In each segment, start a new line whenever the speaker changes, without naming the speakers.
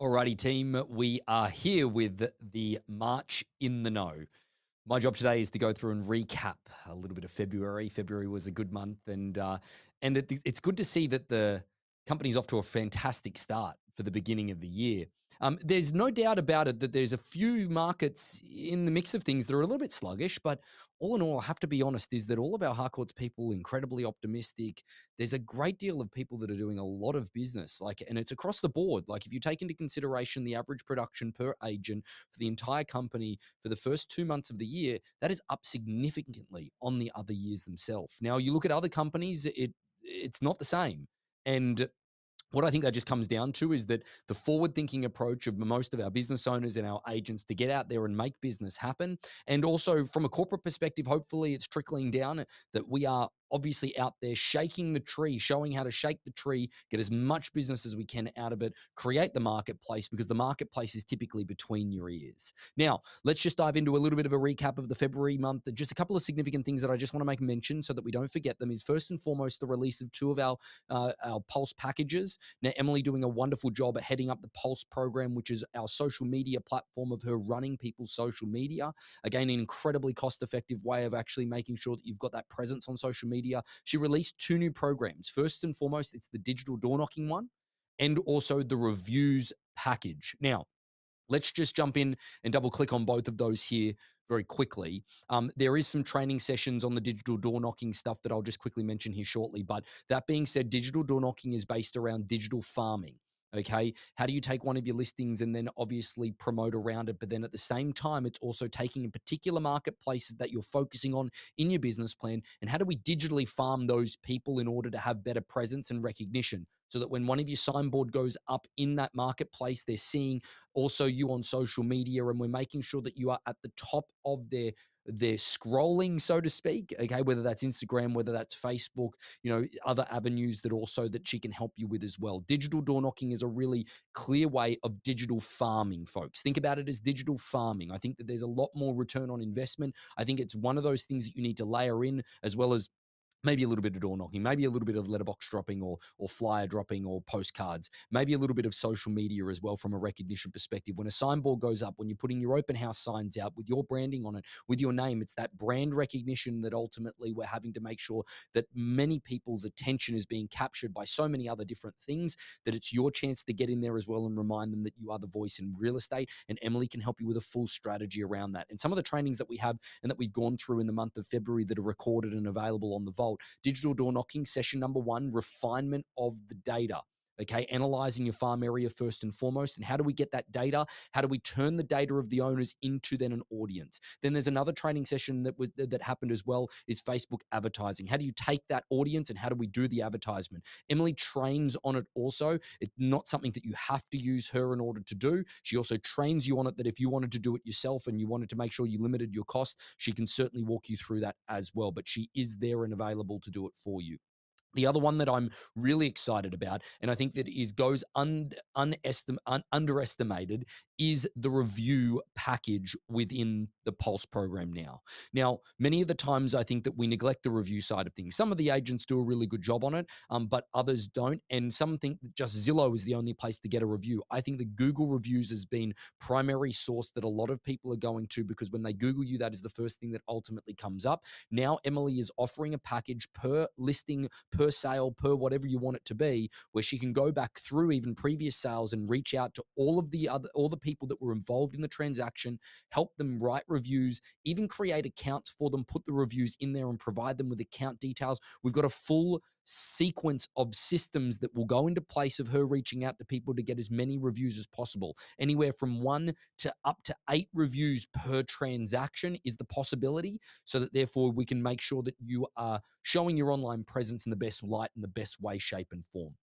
Alrighty, team. We are here with the March in the Know. My job today is to go through and recap a little bit of February. February was a good month, and it's good to see that the company's off to a fantastic start for the beginning of the year. There's no doubt about it that there's a few markets in the mix of things that are a little bit sluggish, but all in all, I have to be honest, is that all of our Harcourt's people incredibly optimistic. There's a great deal of people that are doing a lot of business, and it's across the board. Like if you take into consideration the average production per agent for the entire company for the first 2 months of the year, that is up significantly on the other years themselves. Now, you look at other companies, it's not the same. And what I think that just comes down to is that the forward thinking approach of most of our business owners and our agents to get out there and make business happen. And also from a corporate perspective, hopefully it's trickling down that we are obviously out there shaking the tree, showing how to shake the tree, get as much business as we can out of it, create the marketplace, because the marketplace is typically between your ears. Now, let's just dive into a little bit of a recap of the February month. Just a couple of significant things that I just want to make mention so that we don't forget them is first and foremost the release of two of our Pulse packages. Now, Emily doing a wonderful job at heading up the Pulse program, which is our social media platform of her running people's social media. Again, an incredibly cost-effective way of actually making sure that you've got that presence on social media. She released two new programs. First and foremost, it's the digital door knocking one and also the reviews package. Now, let's just jump in and double click on both of those here very quickly. There is some training sessions on the digital door knocking stuff that I'll just quickly mention here shortly. But that being said, digital door knocking is based around digital farming. Okay. How do you take one of your listings and then obviously promote around it? But then at the same time, it's also taking in particular marketplaces that you're focusing on in your business plan. And how do we digitally farm those people in order to have better presence and recognition? So that when one of your signboard goes up in that marketplace, they're seeing also you on social media, and we're making sure that you are at the top of their scrolling, so to speak. Okay, whether that's Instagram, whether that's Facebook, other avenues that also that she can help you with as well. Digital door knocking is a really clear way of digital farming, folks. Think about it as digital farming. I think that there's a lot more return on investment. I think it's one of those things that you need to layer in, as well as maybe a little bit of door knocking, maybe a little bit of letterbox dropping or flyer dropping or postcards, maybe a little bit of social media as well from a recognition perspective. When a signboard goes up, when you're putting your open house signs out with your branding on it, with your name, it's that brand recognition that ultimately we're having to make sure that many people's attention is being captured by so many other different things, that it's your chance to get in there as well and remind them that you are the voice in real estate. And Emily can help you with a full strategy around that. And some of the trainings that we have and that we've gone through in the month of February that are recorded and available on the Vault. Digital door knocking, session number one, refinement of the data. Okay, analyzing your farm area first and foremost. And how do we get that data? How do we turn the data of the owners into then an audience? Then there's another training session that happened as well, is Facebook advertising. How do you take that audience and how do we do the advertisement? Emily trains on it also. It's not something that you have to use her in order to do. She also trains you on it, that if you wanted to do it yourself and you wanted to make sure you limited your costs, she can certainly walk you through that as well. But she is there and available to do it for you. The other one that I'm really excited about, and I think that goes underestimated, is the review package within the Pulse program now. Now, many of the times I think that we neglect the review side of things. Some of the agents do a really good job on it, but others don't. And some think that just Zillow is the only place to get a review. I think that Google reviews has been primary source that a lot of people are going to, because when they Google you, that is the first thing that ultimately comes up. Now, Emily is offering a package per listing, per sale, per whatever you want it to be, where she can go back through even previous sales and reach out to all the people that were involved in the transaction, help them write reviews, even create accounts for them, put the reviews in there and provide them with account details. We've got a full sequence of systems that will go into place of her reaching out to people to get as many reviews as possible. Anywhere from 1 to up to 8 reviews per transaction is the possibility, so that therefore we can make sure that you are showing your online presence in the best light and the best way, shape, and form.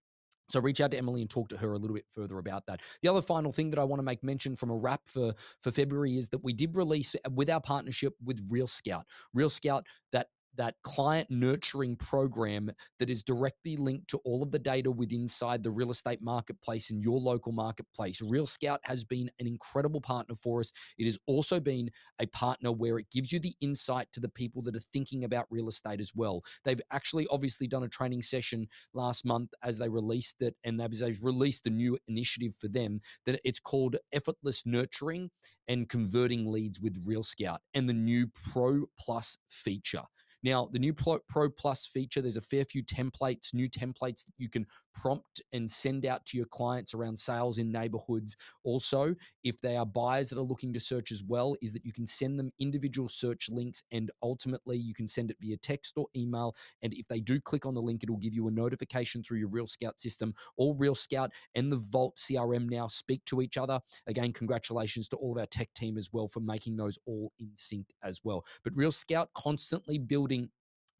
So reach out to Emily and talk to her a little bit further about that. The other final thing that I want to make mention from a wrap for February is that we did release with our partnership with Real Scout. Real Scout, that that client nurturing program that is directly linked to all of the data within inside the real estate marketplace in your local marketplace. Real Scout has been an incredible partner for us. It has also been a partner where it gives you the insight to the people that are thinking about real estate as well. They've actually obviously done a training session last month as they released it, and they've released a new initiative for them that it's called Effortless Nurturing and Converting Leads with Real Scout, and the new Pro Plus feature. Now, the new Pro Plus feature, there's a fair few templates, new templates that you can prompt and send out to your clients around sales in neighborhoods. Also, if they are buyers that are looking to search as well, is that you can send them individual search links, and ultimately you can send it via text or email. And if they do click on the link, it'll give you a notification through your Real Scout system. All Real Scout and the Vault CRM now speak to each other. Again, congratulations to all of our tech team as well for making those all in sync as well. But Real Scout constantly building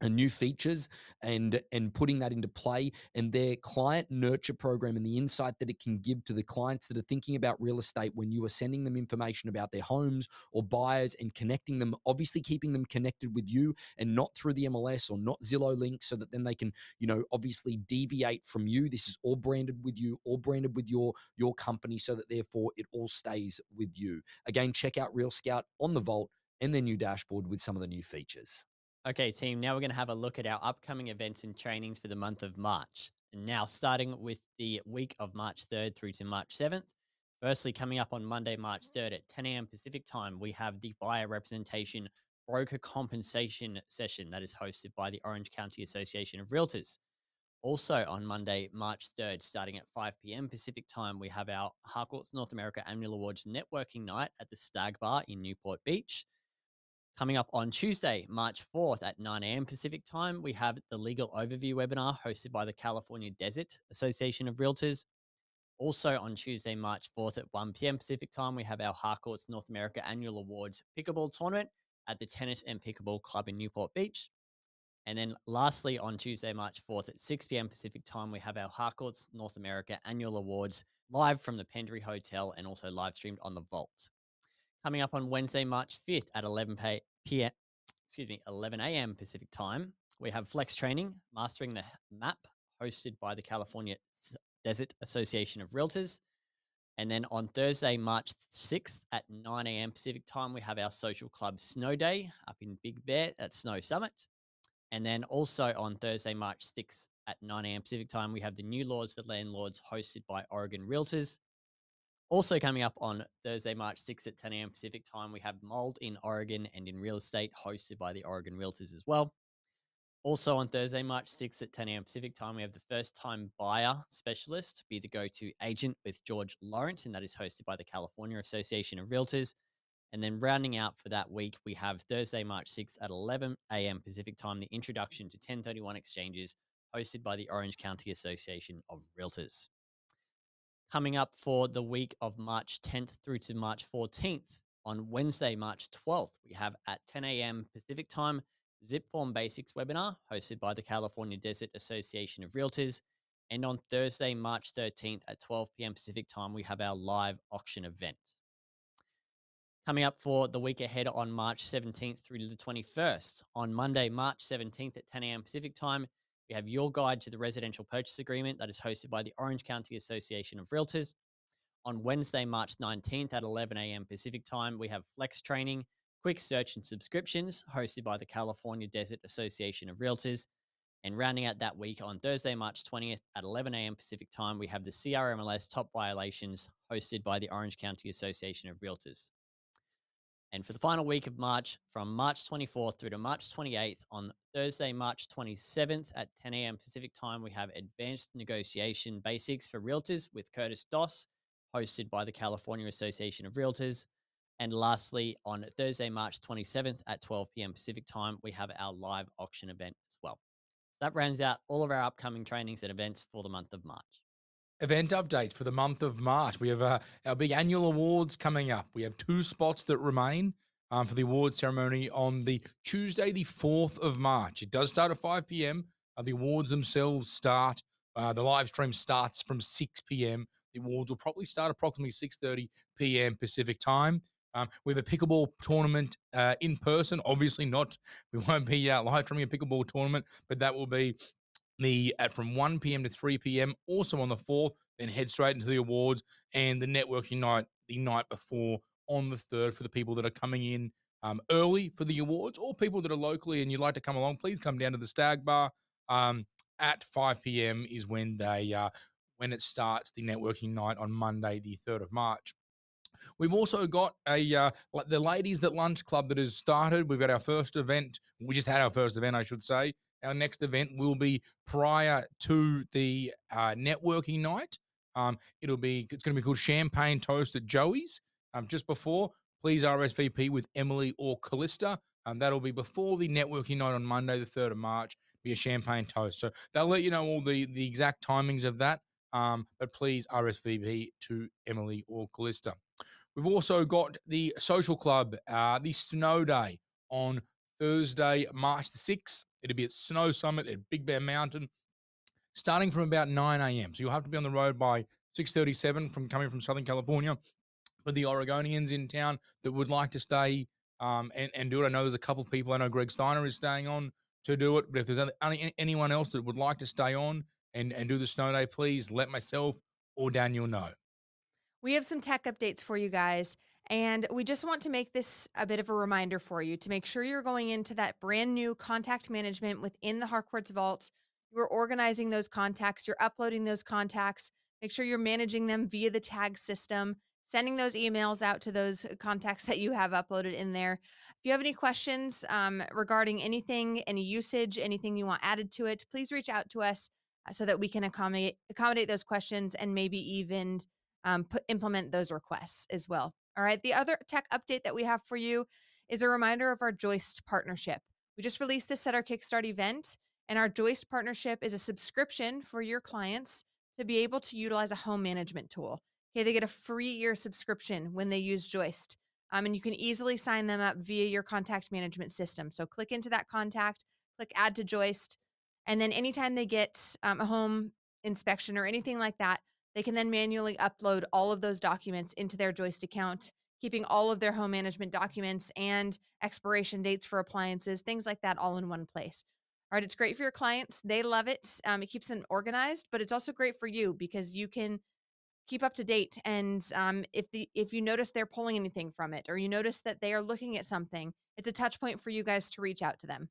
new features and putting that into play, and their client nurture program and the insight that it can give to the clients that are thinking about real estate when you are sending them information about their homes or buyers and connecting them, obviously keeping them connected with you and not through the MLS or not Zillow links, so that then they can, obviously deviate from you. This is all branded with you, all branded with your company, so that therefore it all stays with you. Again, check out Real Scout on the Vault and their new dashboard with some of the new features.
Okay, team, now we're going to have a look at our upcoming events and trainings for the month of March. And now, starting with the week of March 3rd through to March 7th. Firstly, coming up on Monday, March 3rd at 10 a.m. Pacific time, we have the buyer representation broker compensation session that is hosted by the Orange County Association of Realtors. Also on Monday, March 3rd, starting at 5 p.m. Pacific time, we have our Harcourts North America Annual Awards Networking Night at the Stag Bar in Newport Beach. Coming up on Tuesday, March 4th at 9 a.m. Pacific time, we have the Legal Overview webinar hosted by the California Desert Association of Realtors. Also on Tuesday, March 4th at 1 p.m. Pacific time, we have our Harcourts North America Annual Awards Pickleball Tournament at the Tennis and Pickleball Club in Newport Beach. And then lastly, on Tuesday, March 4th at 6 p.m. Pacific time, we have our Harcourts North America Annual Awards live from the Pendry Hotel and also live streamed on the Vault. Coming up on Wednesday, March 5th at 11 a.m. Pacific time, we have Flex Training, Mastering the Map, hosted by the California Desert Association of Realtors. And then on Thursday, March 6th at 9 a.m. Pacific time, we have our social club Snow Day up in Big Bear at Snow Summit. And then also on Thursday, March 6th at 9 a.m. Pacific time, we have the New Laws for Landlords hosted by Oregon Realtors. Also coming up on Thursday, March 6th at 10 a.m. Pacific time, we have Mold in Oregon and in Real Estate hosted by the Oregon Realtors as well. Also on Thursday, March 6th at 10 a.m. Pacific time, we have the First Time Buyer Specialist, Be the Go-To Agent with George Lawrence, and that is hosted by the California Association of Realtors. And then rounding out for that week, we have Thursday, March 6th at 11 a.m. Pacific time, the Introduction to 1031 Exchanges hosted by the Orange County Association of Realtors. Coming up for the week of March 10th through to March 14th, on Wednesday, March 12th, we have at 10 a.m. Pacific time, Zip Form Basics webinar hosted by the California Desert Association of Realtors. And on Thursday, March 13th at 12 p.m. Pacific time, we have our live auction event. Coming up for the week ahead on March 17th through to the 21st, on Monday, March 17th at 10 a.m. Pacific time, we have Your Guide to the Residential Purchase Agreement that is hosted by the Orange County Association of Realtors. On Wednesday, March 19th at 11 a.m. Pacific time, we have Flex Training, Quick Search and Subscriptions hosted by the California Desert Association of Realtors. And rounding out that week on Thursday, March 20th at 11 a.m. Pacific time, we have the CRMLS Top Violations hosted by the Orange County Association of Realtors. And for the final week of March, from March 24th through to March 28th, on Thursday, March 27th at 10 a.m. Pacific time, we have Advanced Negotiation Basics for Realtors with Curtis Doss, hosted by the California Association of Realtors. And lastly, on Thursday, March 27th at 12 p.m. Pacific time, we have our live auction event as well. So that rounds out all of our upcoming trainings and events for the month of March.
Event updates for the month of March. We have our big annual awards coming up. We have 2 spots that remain for the awards ceremony on the Tuesday, the 4th of March. It does start at 5 p.m. The awards themselves start, the live stream starts from 6 p.m. The awards will probably start approximately 6:30 p.m. Pacific time. We have a pickleball tournament in person. Obviously, not. We won't be live streaming a pickleball tournament, but that will be from 1 p.m. to 3 p.m. Also on the 4th, then head straight into the awards and the networking night the night before on the 3rd for the people that are coming in early for the awards, or people that are locally and you'd like to come along. Please come down to the Stag Bar at 5 p.m. is when when it starts the networking night on Monday, the 3rd of March. We've also got the Ladies That Lunch Club that has started. We've got our first event. We just had our first event, I should say. Our next event will be prior to the networking night. It's going to be called Champagne Toast at Joey's. Just before, please RSVP with Emily or Callista. That'll be before the networking night on Monday, the 3rd of March. Be a champagne toast. So they'll let you know all the exact timings of that. But please RSVP to Emily or Callista. We've also got the social club, the Snow Day on Thursday, March the 6th. It'll be at Snow Summit at Big Bear Mountain, starting from about 9 a.m. So you'll have to be on the road by 6:37 from coming from Southern California. For the Oregonians in town that would like to stay and do it, I know there's a couple of people. I know Greg Steiner is staying on to do it, but if there's anyone else that would like to stay on and do the Snow Day, please let myself or Daniel know.
We have some tech updates for you guys, and we just want to make this a bit of a reminder for you to make sure you're going into that brand new contact management within the Harcourts Vault. You're organizing those contacts, you're uploading those contacts, make sure you're managing them via the tag system, sending those emails out to those contacts that you have uploaded in there. If you have any questions regarding anything, any usage, anything you want added to it, please reach out to us so that we can accommodate those questions and maybe even implement those requests as well. All right. The other tech update that we have for you is a reminder of our Joist partnership. We just released this at our Kickstart event, and our Joist partnership is a subscription for your clients to be able to utilize a home management tool. Okay, they get a free year subscription when they use Joist. And you can easily sign them up via your contact management system. So click into that contact, click add to Joist, and then anytime they get a home inspection or anything like that, they can then manually upload all of those documents into their Joist account, keeping all of their home management documents and expiration dates for appliances, things like that, all in one place. All right, it's great for your clients. They love it. It keeps them organized, but it's also great for you because you can keep up to date. And if you notice they're pulling anything from it, or you notice that they are looking at something, it's a touch point for you guys to reach out to them.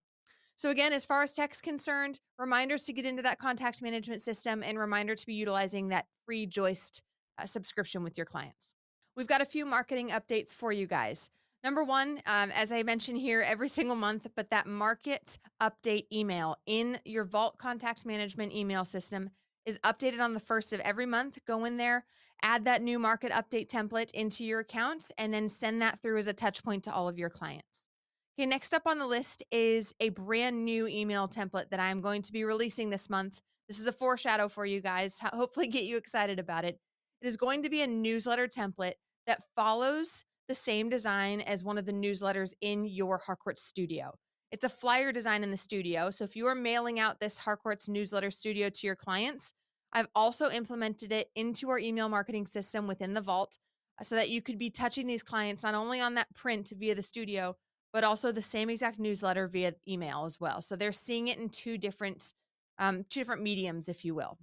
So again, as far as tech's concerned, reminders to get into that contact management system and reminder to be utilizing that free Joist subscription with your clients. We've got a few marketing updates for you guys. Number one, as I mention here every single month, but that market update email in your Vault contact management email system is updated on the 1st of every month. Go in there, add that new market update template into your account, and then send that through as a touch point to all of your clients. Okay, next up on the list is a brand new email template that I'm going to be releasing this month. This is a foreshadow for you guys, hopefully get you excited about it. It is going to be a newsletter template that follows the same design as one of the newsletters in your Harcourt studio. It's a flyer design in the studio. So if you are mailing out this Harcourt's newsletter studio to your clients, I've also implemented it into our email marketing system within the Vault so that you could be touching these clients not only on that print via the studio, but also the same exact newsletter via email as well. So they're seeing it in two different mediums, if you will.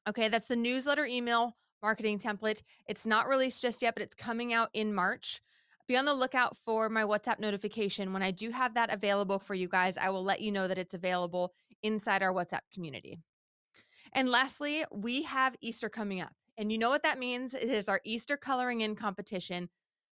Okay, that's the newsletter email marketing template. It's not released just yet, but it's coming out in March. Be on the lookout for my WhatsApp notification. When I do have that available for you guys, I will let you know that it's available inside our WhatsApp community. And lastly, we have Easter coming up. And you know what that means? It is our Easter coloring in competition.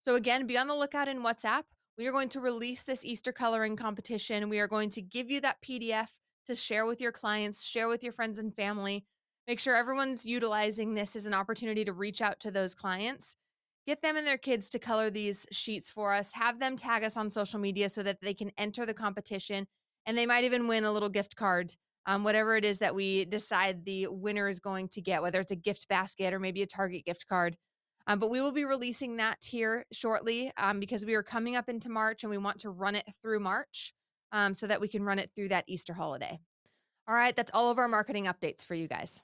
So again, be on the lookout in WhatsApp. We are going to release this Easter coloring competition. We are going to give you that PDF to share with your clients, share with your friends and family. Make sure everyone's utilizing this as an opportunity to reach out to those clients. Get them and their kids to color these sheets for us. Have them tag us on social media so that they can enter the competition. And they might even win a little gift card, whatever it is that we decide the winner is going to get, whether it's a gift basket or maybe a Target gift card. But we will be releasing that here shortly because we are coming up into March and we want to run it through March so that we can run it through that Easter holiday. All right, that's all of our marketing updates for you guys.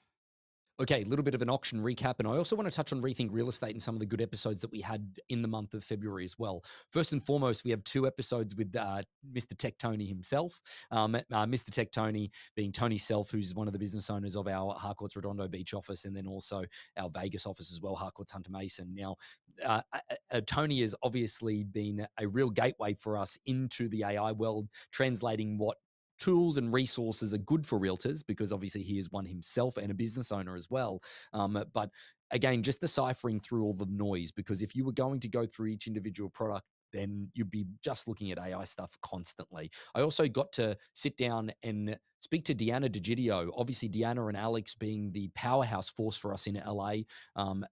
Okay, a little bit of an auction recap. And I also want to touch on Rethink Real Estate and some of the good episodes that we had in the month of February as well. First and foremost, we have 2 episodes with Mr. Tech Tony himself. Mr. Tech Tony being Tony Self, who's one of the business owners of our Harcourts Redondo Beach office, and then also our Vegas office as well, Harcourts Hunter Mason. Now, Tony has obviously been a real gateway for us into the AI world, translating what tools and resources are good for realtors, because obviously he is one himself and a business owner as well. But again, just deciphering through all the noise, because if you were going to go through each individual product, then you'd be just looking at AI stuff constantly. I also got to sit down and speak to Deanna DeGidio. Obviously, Deanna and Alex being the powerhouse force for us in LA.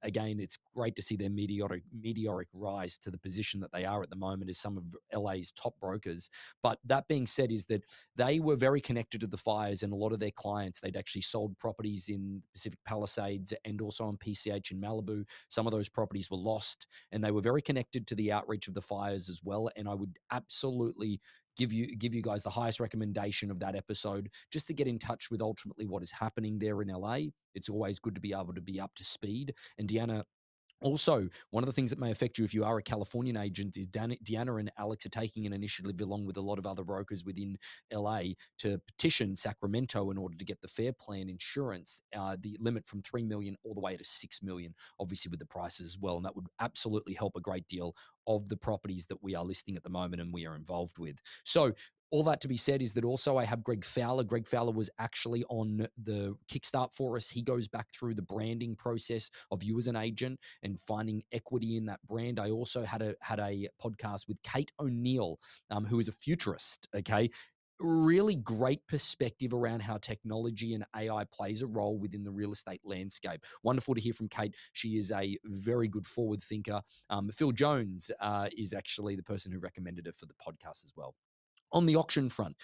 Again, it's great to see their meteoric rise to the position that they are at the moment as some of LA's top brokers. But that being said, is that they were very connected to the fires, and a lot of their clients, they'd actually sold properties in Pacific Palisades and also on PCH in Malibu. Some of those properties were lost, and they were very connected to the outreach of the fires as well. And I would absolutely give you guys the highest recommendation of that episode, just to get in touch with ultimately what is happening there in LA. It's always good to be able to be up to speed. And Deanna, also, one of the things that may affect you if you are a Californian agent is Deanna and Alex are taking an initiative along with a lot of other brokers within LA to petition Sacramento in order to get the Fair Plan insurance, the limit from 3 million all the way to 6 million, obviously with the prices as well. And that would absolutely help a great deal of the properties that we are listing at the moment and we are involved with. So all that to be said is that also I have Greg Fowler. Greg Fowler was actually on the Kickstart for us. He goes back through the branding process of you as an agent and finding equity in that brand. I also had a podcast with Kate O'Neill, who is a futurist. Okay. Really great perspective around how technology and AI plays a role within the real estate landscape. Wonderful to hear from Kate. She is a very good forward thinker. Phil Jones is actually the person who recommended it for the podcast as well. On the auction front,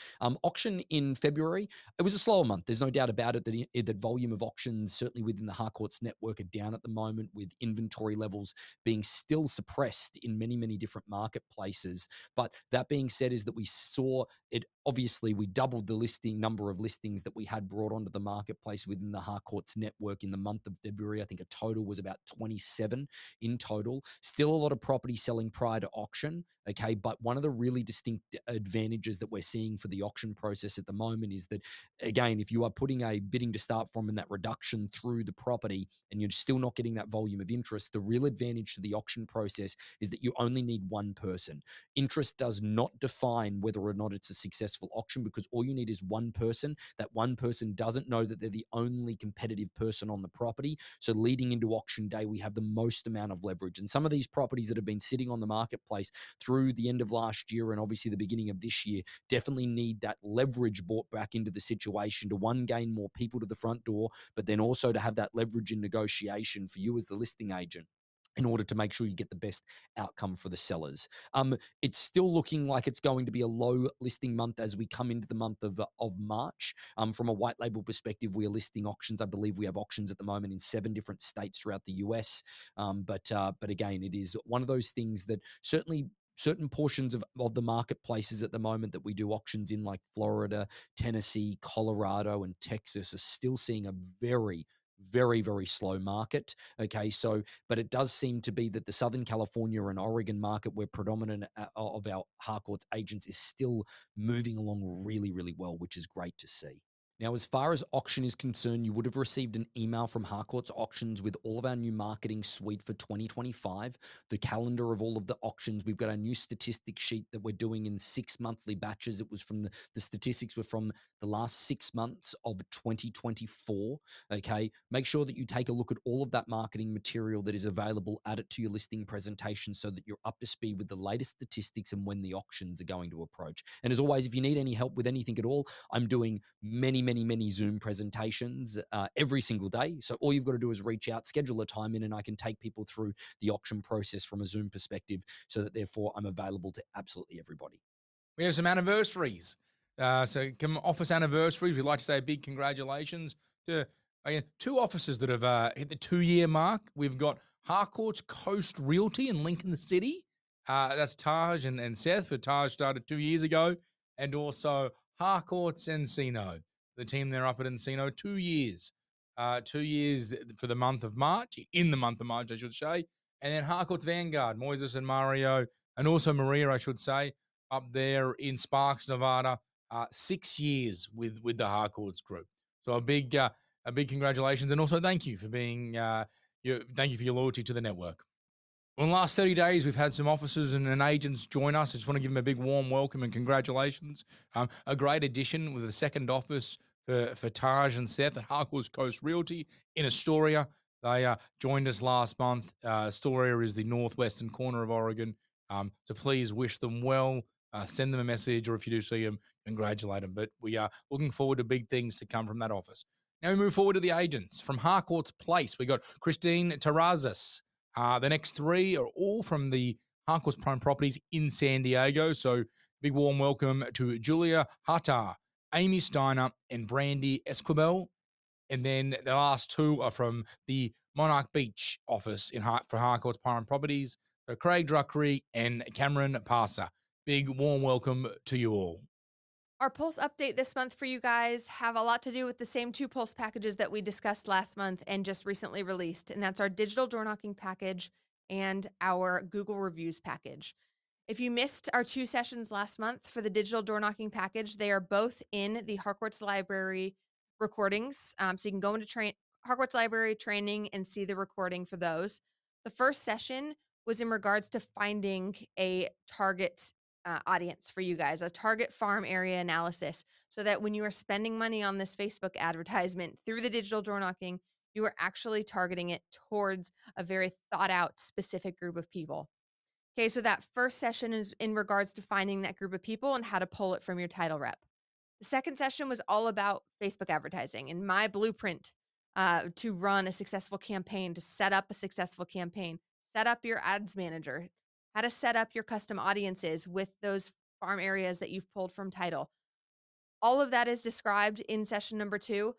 auction in February, it was a slower month. There's no doubt about it that volume of auctions, certainly within the Harcourts network, are down at the moment, with inventory levels being still suppressed in many, many different marketplaces. But that being said, is that we saw it. Obviously, we doubled the number of listings that we had brought onto the marketplace within the Harcourts network in the month of February. I think a total was about 27 in total. Still a lot of property selling prior to auction. Okay, but one of the really distinct advantages that we're seeing for the auction process at the moment is that, again, if you are putting a bidding to start from and that reduction through the property and you're still not getting that volume of interest, the real advantage to the auction process is that you only need one person. Interest does not define whether or not it's a successful auction, because all you need is one person. That one person doesn't know that they're the only competitive person on the property. So leading into auction day, we have the most amount of leverage. And some of these properties that have been sitting on the marketplace through the end of last year and obviously the beginning of this year definitely need that leverage brought back into the situation to, one, gain more people to the front door, but then also to have that leverage in negotiation for you as the listing agent in order to make sure you get the best outcome for the sellers. It's still looking like it's going to be a low listing month as we come into the month of March. From a white label perspective, we are listing auctions. I believe we have auctions at the moment in 7 different states throughout the US. But again, it is one of those things that certainly certain portions of the marketplaces at the moment that we do auctions in, like Florida, Tennessee, Colorado, and Texas, are still seeing a very, very, very slow market. Okay, so, but it does seem to be that the Southern California and Oregon market, where predominant of our Harcourts agents, is still moving along really, really well, which is great to see. Now, as far as auction is concerned, you would have received an email from Harcourts Auctions with all of our new marketing suite for 2025, the calendar of all of the auctions. We've got our new statistics sheet that we're doing in 6 monthly batches. It was from the statistics were from the last 6 months of 2024. Okay, make sure that you take a look at all of that marketing material that is available, add it to your listing presentation so that you're up to speed with the latest statistics and when the auctions are going to approach. And as always, if you need any help with anything at all, I'm doing many Zoom presentations every single day. So all you've got to do is reach out, schedule a time in, and I can take people through the auction process from a Zoom perspective, so that therefore I'm available to absolutely everybody.
We have some anniversaries. So come office anniversaries. We'd like to say a big congratulations to 2 offices that have hit the 2-year mark. We've got Harcourts Coast Realty in Lincoln City. That's Taj and Seth. Taj started 2 years ago. And also Harcourts Encino. The team there up at Encino, 2 years. 2 years for the month of March, in the month of March, I should say. And then Harcourt's Vanguard, Moises and Mario, and also Maria, I should say, up there in Sparks, Nevada. 6 years with the Harcourt's group. So a big congratulations, and also thank you for being thank you for your loyalty to the network. Well, in the last 30 days, we've had some officers and agents join us. I just want to give them a big warm welcome and congratulations. A great addition with the second office for Taj and Seth at Harcourt's Coast Realty in Astoria. They joined us last month. Astoria is the northwestern corner of Oregon. So please wish them well. Send them a message, or if you do see them, congratulate them. But we are looking forward to big things to come from that office. Now we move forward to the agents. From Harcourt's Place, we got Christine Terrazas. The next three are all from the Harcourt's Prime Properties in San Diego. So big warm welcome to Julia Hatar, Amy Steiner, and Brandy Esquibel. And then the last two are from the Monarch Beach office for Harcourt's Prime Properties. So Craig Druckery and Cameron Passer. Big warm welcome to you all.
Our Pulse update this month for you guys have a lot to do with the same two Pulse packages that we discussed last month and just recently released. And that's our digital door knocking package and our Google reviews package. If you missed our 2 sessions last month for the digital door knocking package, they are both in the Harcourt's Library recordings. So you can go into Harcourt's Library training and see the recording for those. The first session was in regards to finding a target audience for you guys, a target farm area analysis, so that when you are spending money on this Facebook advertisement through the digital door knocking, you are actually targeting it towards a very thought out specific group of people. Okay, so that first session is in regards to finding that group of people and how to pull it from your title rep. The second session was all about Facebook advertising and my blueprint to run a successful campaign, to set up a successful campaign, set up your ads manager, how to set up your custom audiences with those farm areas that you've pulled from title. All of that is described in session number 2.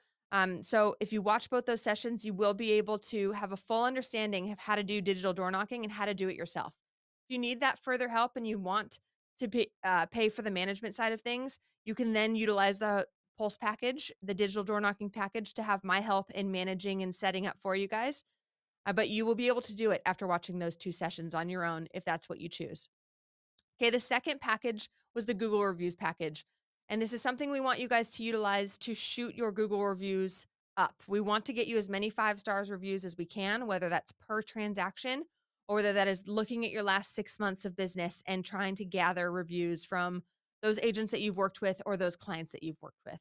So if you watch both those sessions, you will be able to have a full understanding of how to do digital door knocking and how to do it yourself. If you need that further help and you want to pay for the management side of things, you can then utilize the Pulse package, the digital door knocking package, to have my help in managing and setting up for you guys. But you will be able to do it after watching those 2 sessions on your own if that's what you choose. Okay, the second package was the Google reviews package. And this is something we want you guys to utilize to shoot your Google reviews up. We want to get you as many 5-stars reviews as we can, whether that's per transaction or whether that is looking at your last 6 months of business and trying to gather reviews from those agents that you've worked with or those clients that you've worked with.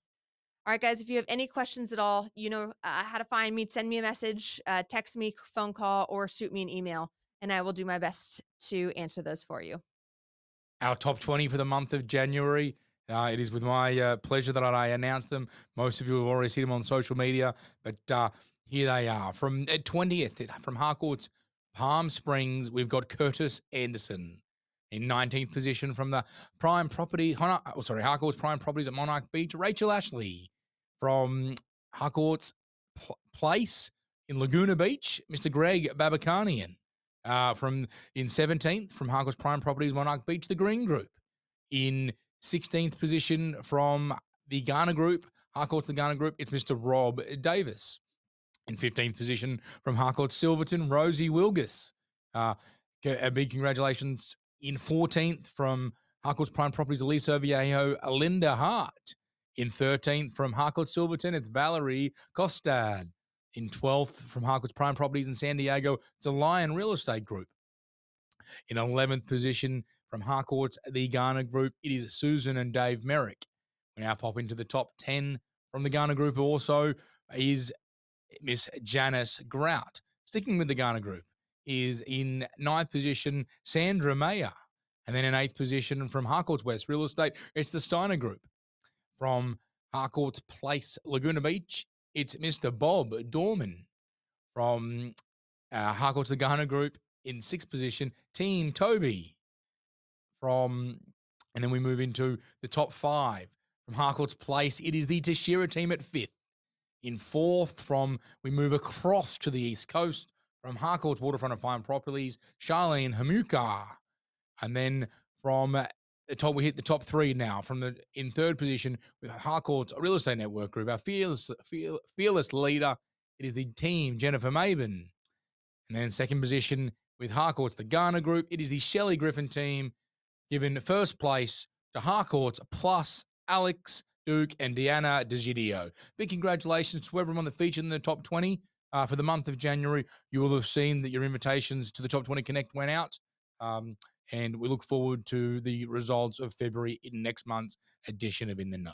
All right, guys, if you have any questions at all, you know how to find me. Send me a message, text me, phone call, or shoot me an email, and I will do my best to answer those for you.
Our top 20 for the month of January. It is with my pleasure that I announce them. Most of you have already seen them on social media, but here they are. From 20th, from Harcourt's Palm Springs, we've got Curtis Anderson. In 19th position from the Harcourt's Prime Properties at Monarch Beach, Rachel Ashley. From Harcourt's Place in Laguna Beach, Mr. Greg Babakanian. In 17th, from Harcourt's Prime Properties, Monarch Beach, the Green Group. In 16th position from the Garner Group, Harcourt's the Garner Group, it's Mr. Rob Davis. In 15th position from Harcourt's Silverton, Rosie Wilgus. A big congratulations. In 14th from Harcourt's Prime Properties, Elisa Viejo, Linda Hart. In 13th from Harcourt Silverton, it's Valerie Costad. In 12th from Harcourt's Prime Properties in San Diego, it's the Lion Real Estate Group. In 11th position from Harcourt's The Garner Group, it is Susan and Dave Merrick. We now pop into the top 10 from the Garner Group also is Miss Janice Grout. Sticking with the Garner Group is in 9th position, Sandra Mayer. And then in 8th position from Harcourt's West Real Estate, it's the Steiner Group. From Harcourt's Place, Laguna Beach, it's Mr. Bob Dorman. From Harcourt's the Garner Group, in 6th position, Team Toby. And then we move into the top 5. From Harcourt's Place, it is the Tashira team at 5th. In 4th, we move across to the East Coast. From Harcourt's Waterfront and Fine Properties, Charlene Hamuka. And then from the top, we hit the top 3 now. In 3rd position, with Harcourt's Real Estate Network Group, our fearless leader it is the team Jennifer Maben. And then second position with Harcourt's the Garner Group. It is the Shelley Griffin team, given first place to Harcourt's plus Alex Duke and Deanna DeGidio. Big congratulations to everyone that featured in the top 20 for the month of January. You will have seen that your invitations to the Top 20 Connect went out. And we look forward to the results of February in next month's edition of In the Know.